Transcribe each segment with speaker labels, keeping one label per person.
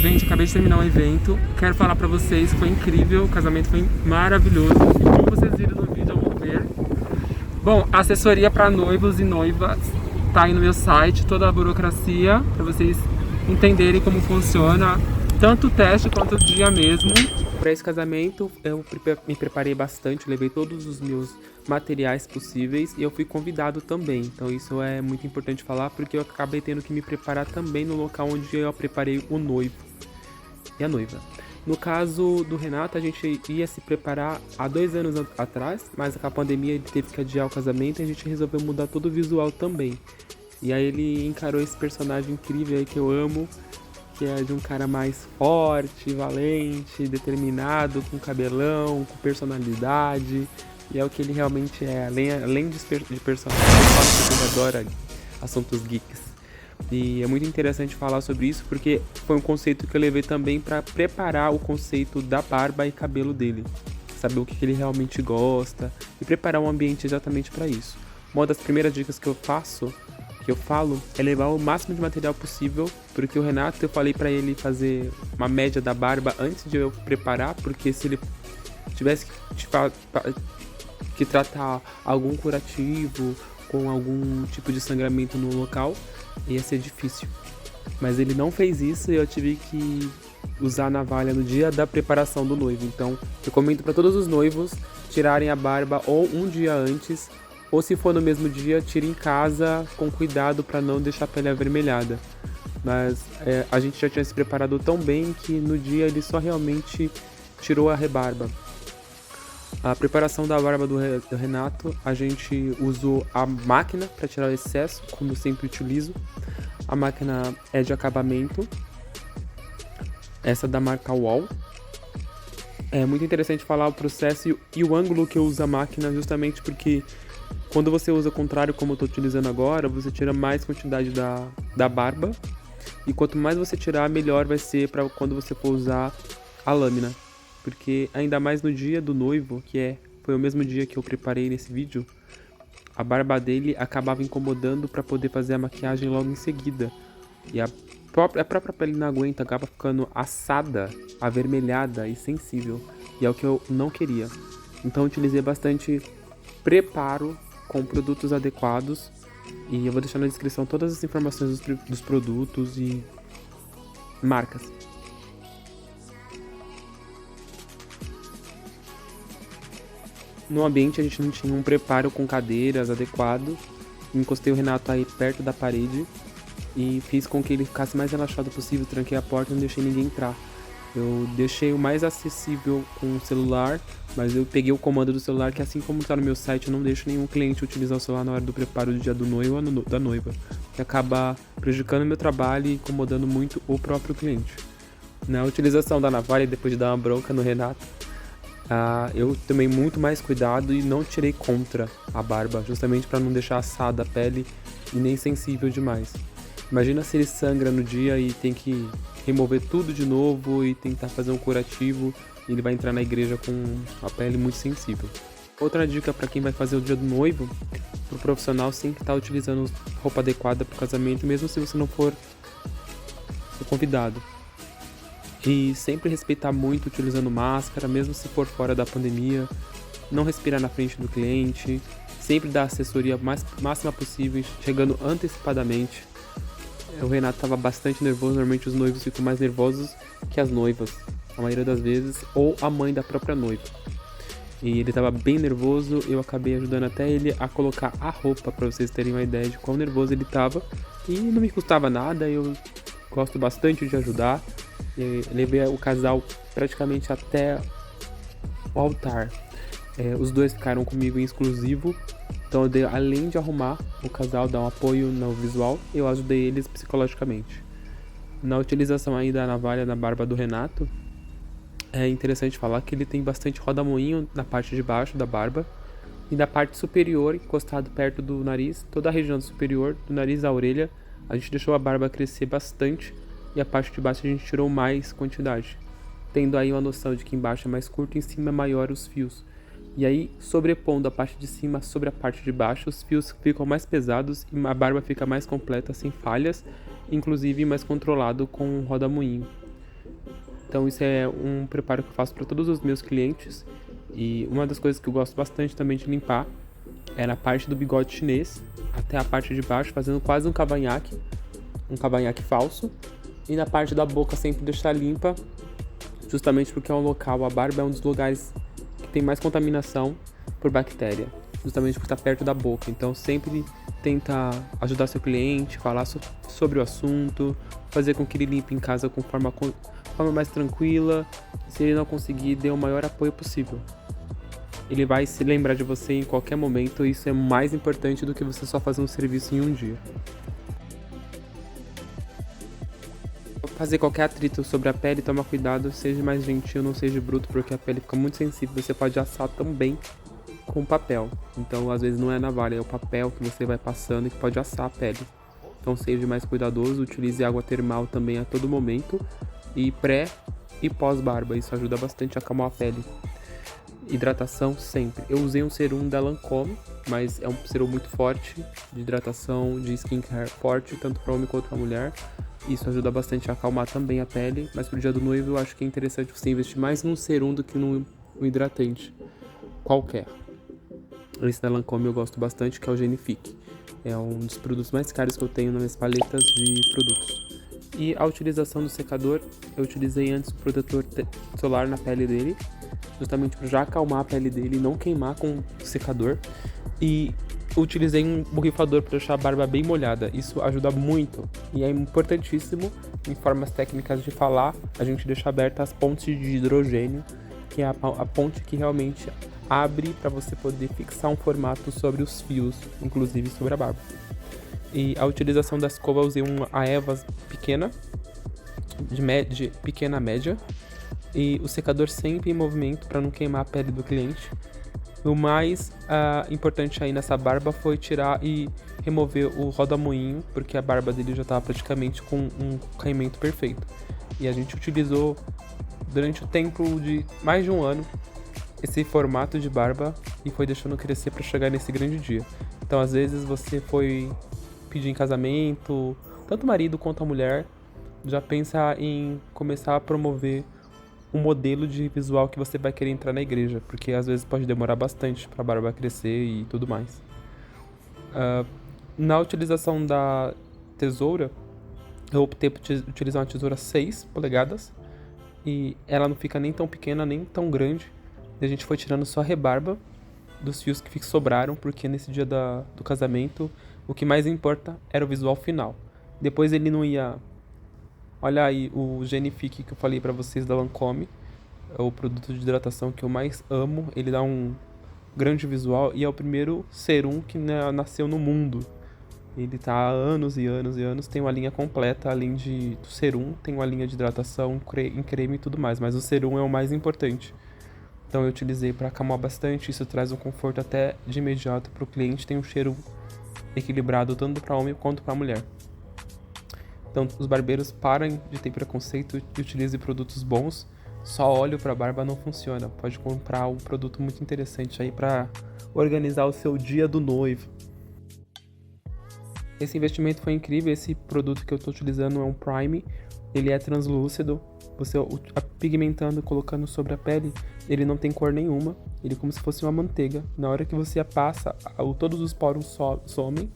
Speaker 1: Gente, acabei de terminar um evento. Quero falar pra vocês que foi incrível, o casamento foi maravilhoso. E como vocês viram no vídeo, vão ver. Bom, a assessoria para noivos e noivas tá aí no meu site, toda a burocracia, para vocês entenderem como funciona, tanto o teste quanto o dia mesmo. Para esse casamento, eu me preparei bastante, levei todos os meus materiais possíveis e eu fui convidado também. Então isso é muito importante falar, porque eu acabei tendo que me preparar também no local onde eu preparei o noivo e a noiva. No caso do Renato, a gente ia se preparar há 2 anos atrás, mas com a pandemia ele teve que adiar o casamento e a gente resolveu mudar todo o visual também. E aí ele encarou esse personagem incrível aí que eu amo, que é de um cara mais forte, valente, determinado, com cabelão, com personalidade. E é o que ele realmente é, além de personagem. Eu falo que ele adora assuntos geeks. E é muito interessante falar sobre isso porque foi um conceito que eu levei também para preparar o conceito da barba e cabelo dele. Saber o que ele realmente gosta e preparar um ambiente exatamente para isso. Uma das primeiras dicas que eu falo, é levar o máximo de material possível, porque o Renato, eu falei para ele fazer uma média da barba antes de eu preparar, porque se ele tivesse que tratar algum curativo com algum tipo de sangramento no local, ia ser difícil. Mas ele não fez isso e eu tive que usar a navalha no dia da preparação do noivo. Então, recomendo para todos os noivos tirarem a barba ou um dia antes, ou se for no mesmo dia, tire em casa com cuidado para não deixar a pele avermelhada. Mas a gente já tinha se preparado tão bem que no dia ele só realmente tirou a rebarba. A preparação da barba do Renato, a gente usou a máquina para tirar o excesso, como eu sempre utilizo. A máquina é de acabamento, essa da marca Wall. É muito interessante falar o processo e o ângulo que eu uso a máquina, justamente porque quando você usa o contrário, como eu estou utilizando agora, você tira mais quantidade da barba. E quanto mais você tirar, melhor vai ser para quando você for usar a lâmina. Porque ainda mais no dia do noivo, foi o mesmo dia que eu preparei nesse vídeo, a barba dele acabava incomodando para poder fazer a maquiagem logo em seguida. E a própria pele não aguenta, acaba ficando assada, avermelhada e sensível. E é o que eu não queria. Então eu utilizei bastante preparo com produtos adequados. E eu vou deixar na descrição todas as informações dos produtos e marcas. No ambiente a gente não tinha um preparo com cadeiras adequado. Encostei o Renato aí perto da parede e fiz com que ele ficasse mais relaxado possível. Tranquei a porta e não deixei ninguém entrar. Eu deixei o mais acessível com o celular, mas eu peguei o comando do celular, que assim como está no meu site, eu não deixo nenhum cliente utilizar o celular na hora do preparo do dia do noivo ou da noiva, que acaba prejudicando o meu trabalho e incomodando muito o próprio cliente. Na utilização da navalha, depois de dar uma bronca no Renato, eu tomei muito mais cuidado e não tirei contra a barba, justamente para não deixar assada a pele e nem sensível demais. Imagina se ele sangra no dia e tem que remover tudo de novo e tentar fazer um curativo, e ele vai entrar na igreja com a pele muito sensível. Outra dica para quem vai fazer o dia do noivo, pro profissional sempre estar utilizando roupa adequada para o casamento, mesmo se você não for o convidado. E sempre respeitar muito utilizando máscara, mesmo se for fora da pandemia. Não respirar na frente do cliente. Sempre dar assessoria máxima possível, chegando antecipadamente. O Renato estava bastante nervoso, normalmente os noivos ficam mais nervosos que as noivas, a maioria das vezes, ou a mãe da própria noiva. E ele estava bem nervoso, eu acabei ajudando até ele a colocar a roupa, para vocês terem uma ideia de quão nervoso ele estava. E não me custava nada, eu gosto bastante de ajudar. Eu levei o casal praticamente até o altar. Os dois ficaram comigo em exclusivo. Então, além de arrumar o casal, dar um apoio no visual, eu ajudei eles psicologicamente. Na utilização aí da navalha na barba do Renato, é interessante falar que ele tem bastante roda-moinho na parte de baixo da barba. E na parte superior, encostado perto do nariz, toda a região superior, do nariz à orelha, a gente deixou a barba crescer bastante. E a parte de baixo a gente tirou mais quantidade, tendo aí uma noção de que embaixo é mais curto e em cima é maior os fios. E aí, sobrepondo a parte de cima sobre a parte de baixo, os fios ficam mais pesados e a barba fica mais completa, sem falhas, inclusive mais controlado com roda-moinho. Então isso é um preparo que eu faço para todos os meus clientes. E uma das coisas que eu gosto bastante também de limpar é na parte do bigode chinês até a parte de baixo, fazendo quase um cavanhaque falso. E na parte da boca sempre deixar limpa, justamente porque é um local, a barba é um dos lugares que tem mais contaminação por bactéria, justamente por estar perto da boca. Então sempre tenta ajudar seu cliente, falar sobre o assunto, fazer com que ele limpe em casa com forma mais tranquila. Se ele não conseguir, dê o maior apoio possível. Ele vai se lembrar de você em qualquer momento, e isso é mais importante do que você só fazer um serviço em um dia. Fazer qualquer atrito sobre a pele, toma cuidado, seja mais gentil, não seja bruto, porque a pele fica muito sensível. Você pode assar também com papel. Então, às vezes não é navalha, é o papel que você vai passando e que pode assar a pele. Então, seja mais cuidadoso, utilize água termal também a todo momento, e pré e pós-barba. Isso ajuda bastante a acalmar a pele. Hidratação sempre. Eu usei um serum da Lancôme, mas é um serum muito forte, de hidratação, de skincare forte, tanto para homem quanto para mulher. Isso ajuda bastante a acalmar também a pele, mas pro dia do noivo eu acho que é interessante você investir mais num serum do que num hidratante qualquer. Esse da Lancôme eu gosto bastante, que é o Genifique. É um dos produtos mais caros que eu tenho nas minhas paletas de produtos. E a utilização do secador, eu utilizei antes o protetor solar na pele dele, justamente para já acalmar a pele dele e não queimar com o secador. E utilizei um borrifador para deixar a barba bem molhada. Isso ajuda muito e é importantíssimo, em formas técnicas de falar, a gente deixa aberta as pontes de hidrogênio, que é a ponte que realmente abre para você poder fixar um formato sobre os fios, inclusive sobre a barba. E a utilização da escova, eu usei a Evas pequena, de pequena a média, e o secador sempre em movimento para não queimar a pele do cliente. O mais importante aí nessa barba foi tirar e remover o rodamoinho, porque a barba dele já estava praticamente com um caimento perfeito. E a gente utilizou durante o tempo de mais de um ano esse formato de barba e foi deixando crescer para chegar nesse grande dia. Então, às vezes você foi pedir em casamento, tanto o marido quanto a mulher já pensa em começar a promover um modelo de visual que você vai querer entrar na igreja, porque às vezes pode demorar bastante para a barba crescer e tudo mais. Na utilização da tesoura, eu optei por utilizar uma tesoura 6 polegadas e ela não fica nem tão pequena nem tão grande. E a gente foi tirando só a rebarba dos fios que sobraram, porque nesse dia do casamento o que mais importa era o visual final. Depois ele não ia... Olha aí o Genifique que eu falei pra vocês da Lancôme, é o produto de hidratação que eu mais amo. Ele dá um grande visual e é o primeiro serum que nasceu no mundo. Ele tá há anos e anos e anos, tem uma linha completa, além do serum, tem uma linha de hidratação em creme e tudo mais, mas o serum é o mais importante. Então eu utilizei para acalmar bastante, isso traz um conforto até de imediato para o cliente, tem um cheiro equilibrado tanto para homem quanto para mulher. Então os barbeiros parem de ter preconceito e utilizem produtos bons. Só óleo para barba não funciona. Pode comprar um produto muito interessante aí para organizar o seu dia do noivo. Esse investimento foi incrível. Esse produto que eu estou utilizando é um Prime. Ele é translúcido. Você pigmentando, colocando sobre a pele, ele não tem cor nenhuma. Ele é como se fosse uma manteiga. Na hora que você a passa, todos os poros somem.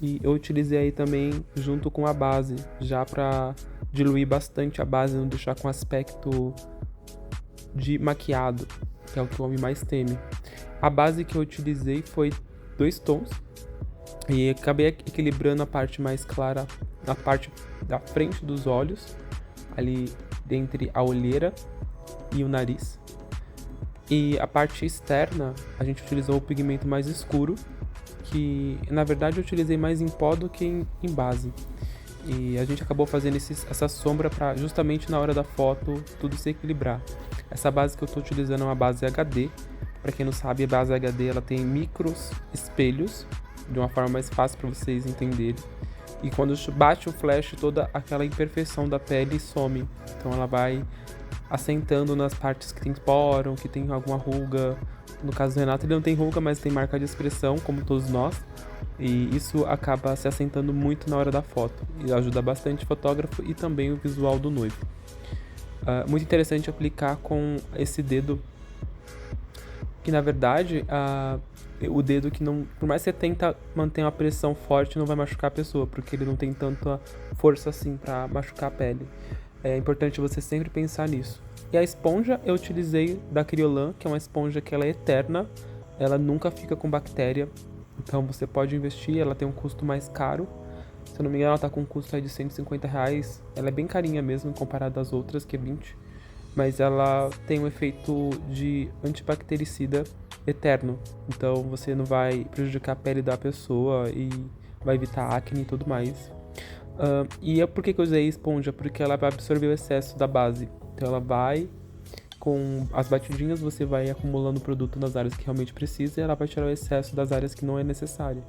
Speaker 1: E eu utilizei aí também junto com a base, já para diluir bastante a base, não deixar com aspecto de maquiado, que é o que o homem mais teme. A base que eu utilizei foi 2 tons e acabei equilibrando a parte mais clara na parte da frente dos olhos, ali entre a olheira e o nariz. E a parte externa, a gente utilizou o pigmento mais escuro, que na verdade eu utilizei mais em pó do que em base. E a gente acabou fazendo essa sombra para justamente na hora da foto tudo se equilibrar. Essa base que eu estou utilizando é uma base HD. Para quem não sabe, a base HD ela tem micros espelhos, de uma forma mais fácil para vocês entenderem. E quando bate o flash, toda aquela imperfeição da pele some. Então ela vai assentando nas partes que tem poro, que tem alguma ruga. No caso do Renato, ele não tem ruga, mas tem marca de expressão, como todos nós. E isso acaba se assentando muito na hora da foto. E ajuda bastante o fotógrafo e também o visual do noivo. Muito interessante aplicar com esse dedo, que na verdade, o dedo que não, por mais que você tenta manter uma pressão forte, não vai machucar a pessoa, porque ele não tem tanta força assim pra machucar a pele. É importante você sempre pensar nisso. E a esponja eu utilizei da Criolan, que é uma esponja que ela é eterna, ela nunca fica com bactéria, então você pode investir, ela tem um custo mais caro. Se eu não me engano, ela tá com um custo aí de R$ 150. Ela é bem carinha mesmo, comparada às outras, que é 20. Mas ela tem um efeito de antibactericida eterno. Então você não vai prejudicar a pele da pessoa e vai evitar acne e tudo mais. E por que eu usei esponja? Porque ela vai absorver o excesso da base. Então ela vai, com as batidinhas, você vai acumulando o produto nas áreas que realmente precisa e ela vai tirar o excesso das áreas que não é necessário.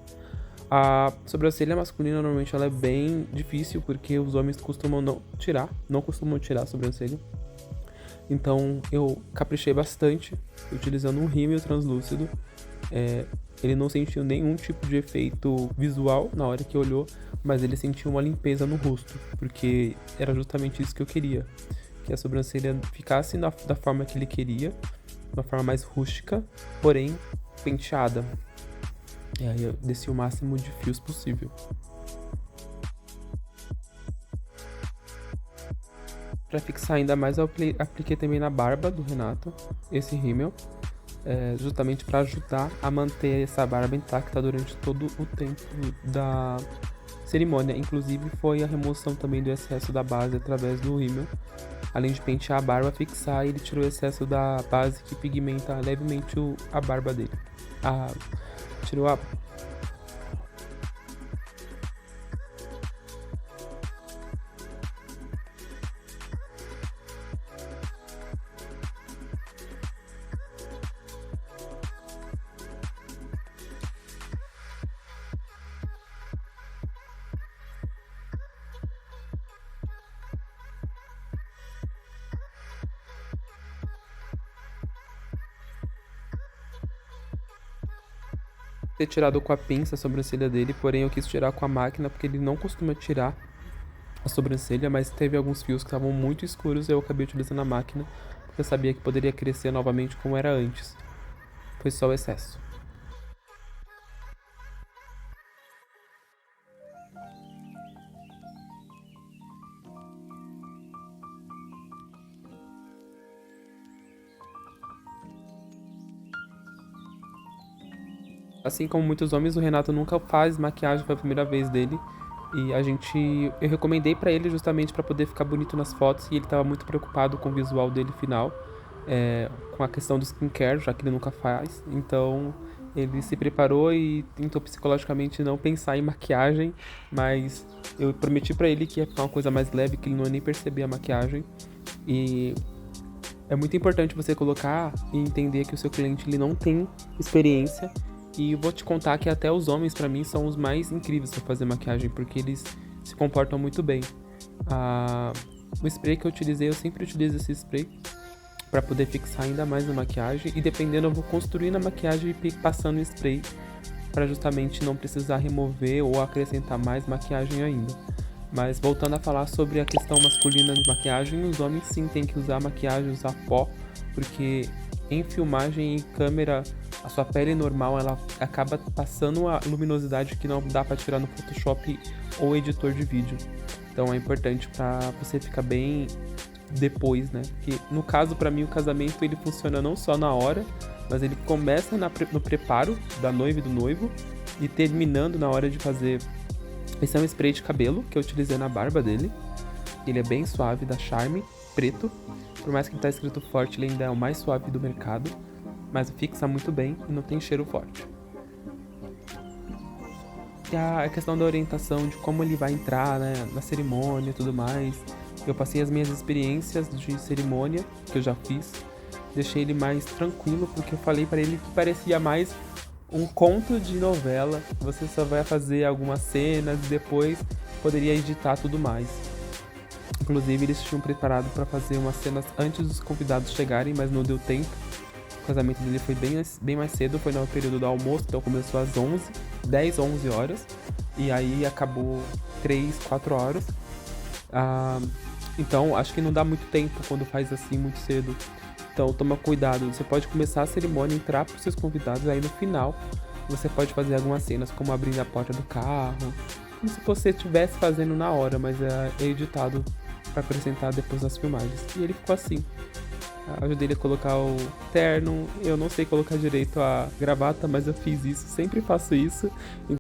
Speaker 1: A sobrancelha masculina normalmente ela é bem difícil porque os homens costumam não costumam tirar a sobrancelha. Então eu caprichei bastante utilizando um rímel translúcido. Ele não sentiu nenhum tipo de efeito visual na hora que olhou, mas ele sentiu uma limpeza no rosto, porque era justamente isso que eu queria, que a sobrancelha ficasse da forma que ele queria, uma forma mais rústica, porém penteada. E aí eu desci o máximo de fios possível. Pra fixar ainda mais, eu apliquei também na barba do Renato esse rímel, justamente para ajudar a manter essa barba intacta durante todo o tempo da cerimônia. Inclusive foi a remoção também do excesso da base através do rímel. Além de pentear a barba, fixar, ele tirou o excesso da base que pigmenta levemente a barba dele. Tirou a ter tirado com a pinça a sobrancelha dele, porém eu quis tirar com a máquina porque ele não costuma tirar a sobrancelha, mas teve alguns fios que estavam muito escuros e eu acabei utilizando a máquina porque eu sabia que poderia crescer novamente como era antes. Foi só o excesso. Assim como muitos homens, o Renato nunca faz maquiagem, foi a primeira vez dele. E eu recomendei pra ele justamente pra poder ficar bonito nas fotos e ele tava muito preocupado com o visual dele final, com a questão do skincare, já que ele nunca faz. Então ele se preparou e tentou psicologicamente não pensar em maquiagem, mas eu prometi pra ele que ia ficar uma coisa mais leve, que ele não ia nem perceber a maquiagem. E é muito importante você colocar e entender que o seu cliente ele não tem experiência. E vou te contar que até os homens, pra mim, são os mais incríveis pra fazer maquiagem, porque eles se comportam muito bem. O spray que eu utilizei, eu sempre utilizo esse spray pra poder fixar ainda mais na maquiagem. E dependendo, eu vou construir na maquiagem e passando o spray pra justamente não precisar remover ou acrescentar mais maquiagem ainda. Mas voltando a falar sobre a questão masculina de maquiagem, os homens sim têm que usar maquiagem, usar pó, porque em filmagem e câmera, a sua pele normal ela acaba passando a luminosidade que não dá pra tirar no Photoshop ou editor de vídeo. Então é importante pra você ficar bem depois, né? Porque no caso, pra mim, o casamento ele funciona não só na hora, mas ele começa no preparo da noiva e do noivo e terminando na hora de fazer. Esse é um spray de cabelo que eu utilizei na barba dele. Ele é bem suave, da Charme, preto. Por mais que ele tá escrito forte, ele ainda é o mais suave do mercado. Mas fixa muito bem e não tem cheiro forte. E a questão da orientação, de como ele vai entrar, né, na cerimônia e tudo mais. Eu passei as minhas experiências de cerimônia, que eu já fiz. Deixei ele mais tranquilo, porque eu falei pra ele que parecia mais um conto de novela. Você só vai fazer algumas cenas e depois poderia editar tudo mais. Inclusive, eles tinham preparado para fazer umas cenas antes dos convidados chegarem, mas não deu tempo. O casamento dele foi bem mais cedo, foi no período do almoço, então começou às 10, 11 horas. E aí acabou 3, 4 horas. Então, acho que não dá muito tempo quando faz assim muito cedo. Então, toma cuidado. Você pode começar a cerimônia, entrar pros seus convidados, aí no final você pode fazer algumas cenas, como abrir a porta do carro, como se você estivesse fazendo na hora, mas é editado para acrescentar depois nas filmagens. E ele ficou assim. Ajudei ele a colocar o terno. Eu não sei colocar direito a gravata, mas eu fiz isso, sempre faço isso.